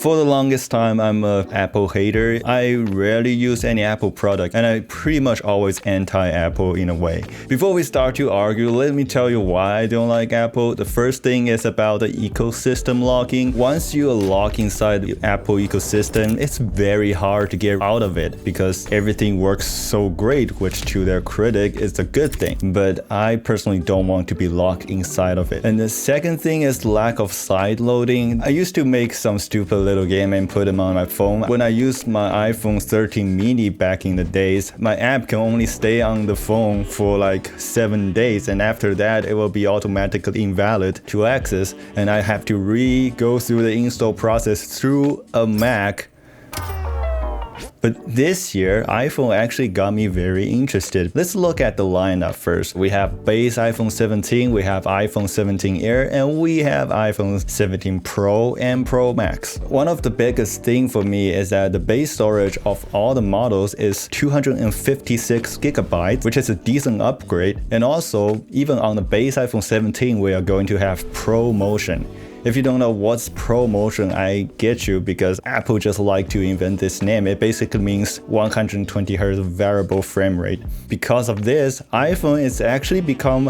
For the longest time, I'm an Apple hater. I rarely use any Apple product, and I pretty much always anti-Apple in a way. Before we start to argue, let me tell you why I don't like Apple. The first thing is about the ecosystem locking. Once you lock inside the Apple ecosystem, it's very hard to get out of it because everything works so great, which to their critic is a good thing. But I personally don't want to be locked inside of it. And the second thing is lack of side loading. I used to make some stupid little game and put them on my phone. When I used my iPhone 13 mini back in the days, my app can only stay on the phone for like 7 days, and after that it will be automatically invalid to access, and I have to go through the install process through a Mac. But this year, iPhone actually got me very interested. Let's look at the lineup first. We have base iPhone 17, we have iPhone 17 Air, and we have iPhone 17 Pro and Pro Max. One of the biggest things for me is that the base storage of all the models is 256 gigabytes, which is a decent upgrade. And also, even on the base iPhone 17, we are going to have Pro Motion. If you don't know what's Pro Motion, I get you, because Apple just like to invent this name. It basically means 120 Hz variable frame rate. Because of this, iPhone is actually become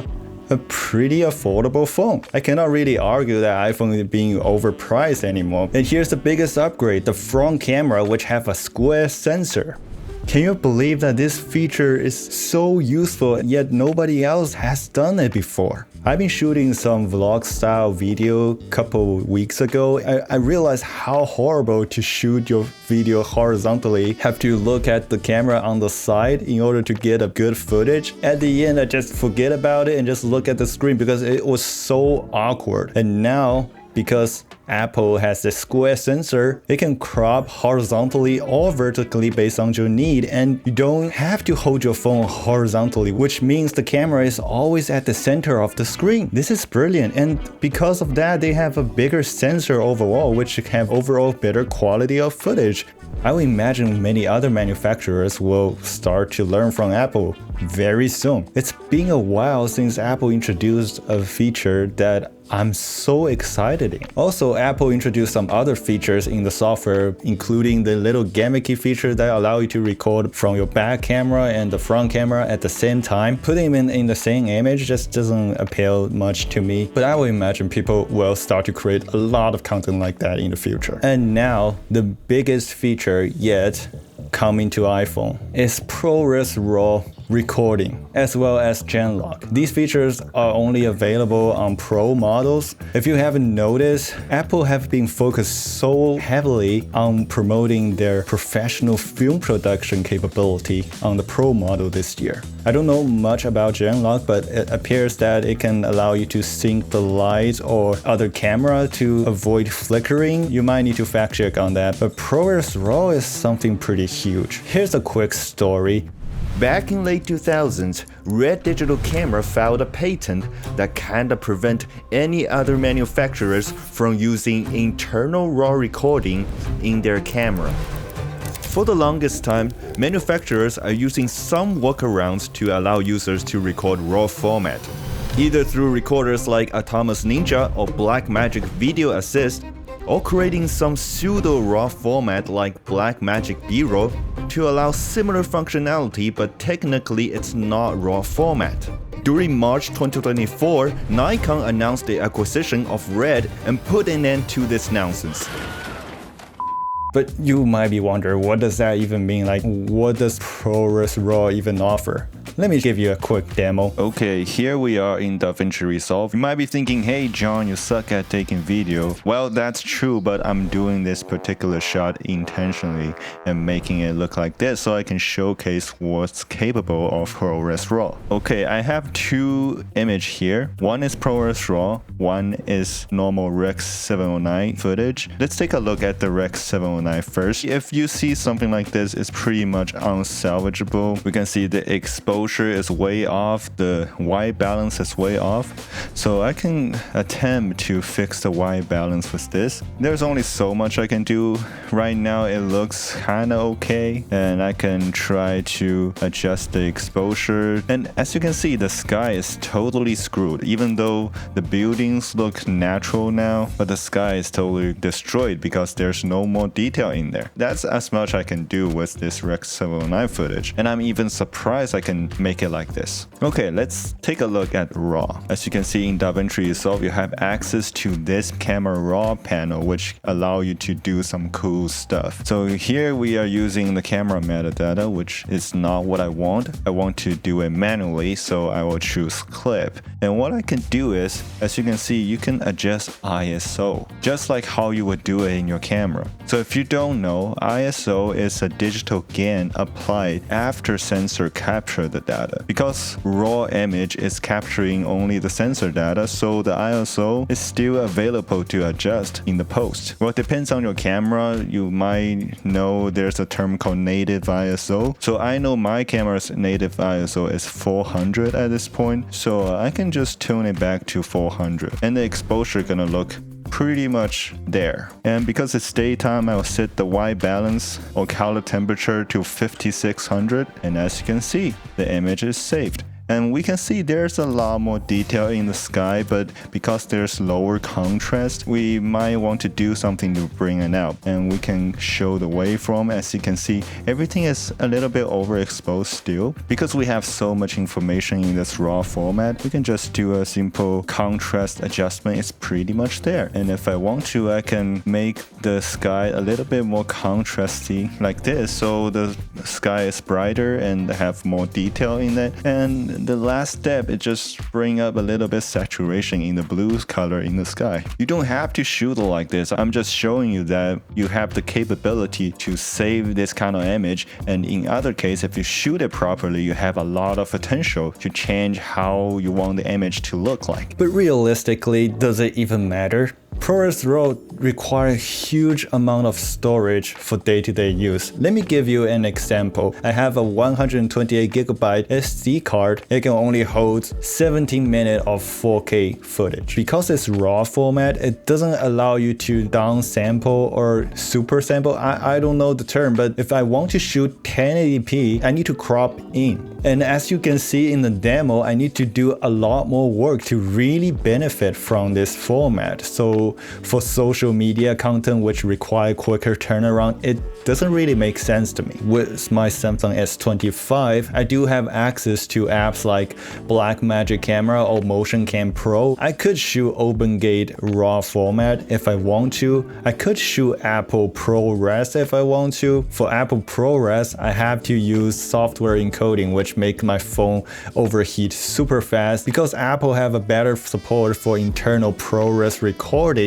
a pretty affordable phone. I cannot really argue that iPhone is being overpriced anymore. And here's the biggest upgrade, the front camera, which have a square sensor. Can you believe that this feature is so useful, yet nobody else has done it before? I've been shooting some vlog style video a couple weeks ago. I realized how horrible to shoot your video horizontally. Have to look at the camera on the side in order to get a good footage. At the end, I just forget about it and just look at the screen because it was so awkward. And now, because Apple has the square sensor, it can crop horizontally or vertically based on your need, and you don't have to hold your phone horizontally, which means the camera is always at the center of the screen. This is brilliant, and because of that, they have a bigger sensor overall, which have overall better quality of footage. I would imagine many other manufacturers will start to learn from Apple very soon. It's been a while since Apple introduced a feature that I'm so excited in. Also, Apple introduced some other features in the software, including the little gimmicky feature that allow you to record from your back camera and the front camera at the same time. Putting them in the same image just doesn't appeal much to me, but I would imagine people will start to create a lot of content like that in the future. And now, the biggest feature yet coming to iPhone is ProRes RAW recording, as well as Genlock. These features are only available on Pro models. If you haven't noticed, Apple have been focused so heavily on promoting their professional film production capability on the Pro model this year. I don't know much about Genlock, but it appears that it can allow you to sync the lights or other camera to avoid flickering. You might need to fact check on that, but ProRes RAW is something pretty huge. Here's a quick story. Back in late 2000s, Red Digital Camera filed a patent that kinda prevent any other manufacturers from using internal RAW recording in their camera. For the longest time, manufacturers are using some workarounds to allow users to record RAW format, either through recorders like Atomus Ninja or Blackmagic Video Assist, or creating some pseudo RAW format like Blackmagic B-roll to allow similar functionality, but technically it's not RAW format. During March 2024, Nikon announced the acquisition of Red and put an end to this nonsense. But you might be wondering, what does that even mean? Like, what does ProRes RAW even offer? Let me give you a quick demo. Okay, here we are in DaVinci Resolve. You might be thinking, hey John, you suck at taking video. Well, that's true, but I'm doing this particular shot intentionally and making it look like this so I can showcase what's capable of ProRes RAW. Okay, I have two images here. One is ProRes RAW, one is normal Rec 709 footage. Let's take a look at the Rec 709 first. If you see something like this, it's pretty much unsalvageable. We can see the exposure exposure is way off, the white balance is way off. So I can attempt to fix the white balance with this. There's only so much I can do. Right now it looks kinda okay, and I can try to adjust the exposure. And as you can see, the sky is totally screwed, even though the buildings look natural now, but the sky is totally destroyed because there's no more detail in there. That's as much I can do with this Rec. 709 footage, and I'm even surprised I can make it like this. Okay, let's take a look at RAW. As you can see in DaVinci itself, you have access to this camera RAW panel, which allow you to do some cool stuff. So here we are using the camera metadata, which is not what I want. I want to do it manually, so I will choose clip. And what I can do is, as you can see, you can adjust ISO, just like how you would do it in your camera. So if you don't know, ISO is a digital gain applied after sensor capture the data. Because raw image is capturing only the sensor data, so the ISO is still available to adjust in the post. Well, it depends on your camera. You might know there's a term called native ISO. So I know my camera's native ISO is 400 at this point, so I can just tune it back to 400, and the exposure gonna look pretty much there. And because it's daytime, I'll set the white balance or color temperature to 5600, and as you can see, the image is saved. And we can see there's a lot more detail in the sky, but because there's lower contrast, we might want to do something to bring it out. And we can show the waveform. As you can see, everything is a little bit overexposed still. Because we have so much information in this raw format, we can just do a simple contrast adjustment. It's pretty much there. And if I want to, I can make the sky a little bit more contrasty like this, so the sky is brighter and have more detail in it. And the last step is just bring up a little bit saturation in the blue color in the sky. You don't have to shoot it like this. I'm just showing you that you have the capability to save this kind of image, and in other case, if you shoot it properly, you have a lot of potential to change how you want the image to look like. But realistically, does it even matter? ProRes RAW requires a huge amount of storage for day-to-day use. Let me give you an example. I have a 128GB SD card. It can only hold 17 minutes of 4K footage. Because it's RAW format, it doesn't allow you to downsample or super sample. I don't know the term, but if I want to shoot 1080p, I need to crop in. And as you can see in the demo, I need to do a lot more work to really benefit from this format. So for social media content which require quicker turnaround, it doesn't really make sense to me. With my Samsung S25, I do have access to apps like Blackmagic Camera or Motion Cam Pro. I could shoot OpenGate RAW format if I want to. I could shoot Apple ProRes if I want to. For Apple ProRes, I have to use software encoding, which make my phone overheat super fast. Because Apple have a better support for internal ProRes recording,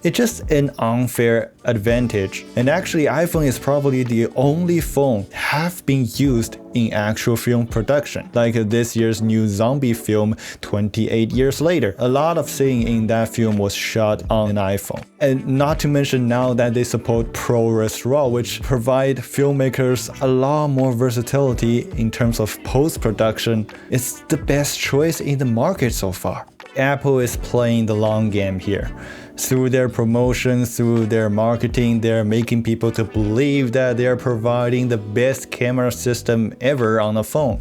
it's just an unfair advantage. And actually, iPhone is probably the only phone have been used in actual film production. Like this year's new zombie film, 28 years later. A lot of scene in that film was shot on an iPhone. And not to mention now that they support ProRes RAW, which provide filmmakers a lot more versatility in terms of post-production. It's the best choice in the market so far. Apple is playing the long game here. Through their promotions, through their marketing, they're making people to believe that they're providing the best camera system ever on a phone,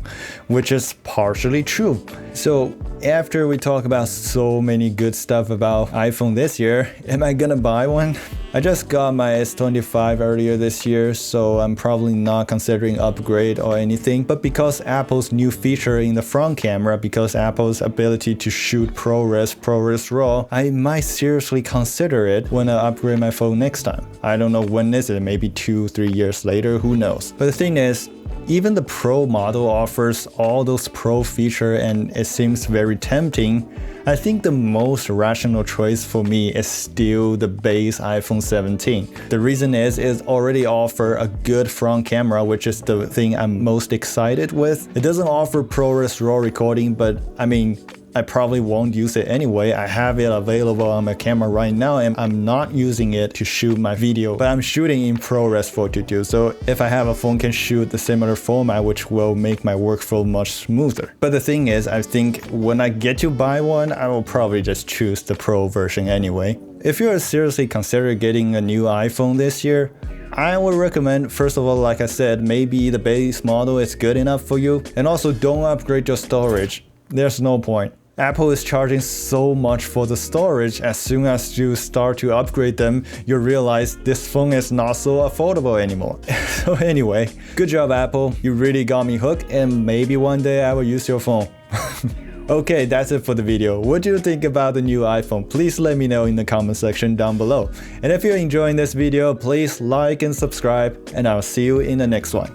which is partially true. So after we talk about so many good stuff about iPhone this year, am I gonna buy one? I just got my S25 earlier this year, so I'm probably not considering upgrade or anything, but because Apple's new feature in the front camera, because Apple's ability to shoot ProRes RAW, I might seriously consider it when I upgrade my phone next time. I don't know when is it, maybe 2-3 years later, who knows. But the thing is, even the Pro model offers all those Pro features and it seems very tempting. I think the most rational choice for me is still the base iPhone 17. The reason is it already offers a good front camera, which is the thing I'm most excited with. It doesn't offer ProRes RAW recording, but I mean, I probably won't use it anyway. I have it available on my camera right now and I'm not using it to shoot my video, but I'm shooting in ProRes 422. So if I have a phone can shoot the similar format, which will make my workflow much smoother. But the thing is, I think when I get to buy one, I will probably just choose the Pro version anyway. If you are seriously considering getting a new iPhone this year, I would recommend, first of all, like I said, maybe the base model is good enough for you, and also don't upgrade your storage. There's no point. Apple is charging so much for the storage. As soon as you start to upgrade them, you realize this phone is not so affordable anymore. So anyway, good job Apple, you really got me hooked, and maybe one day I will use your phone. Okay, that's it for the video. What do you think about the new iPhone? Please let me know in the comment section down below. And if you're enjoying this video, please like and subscribe, and I'll see you in the next one.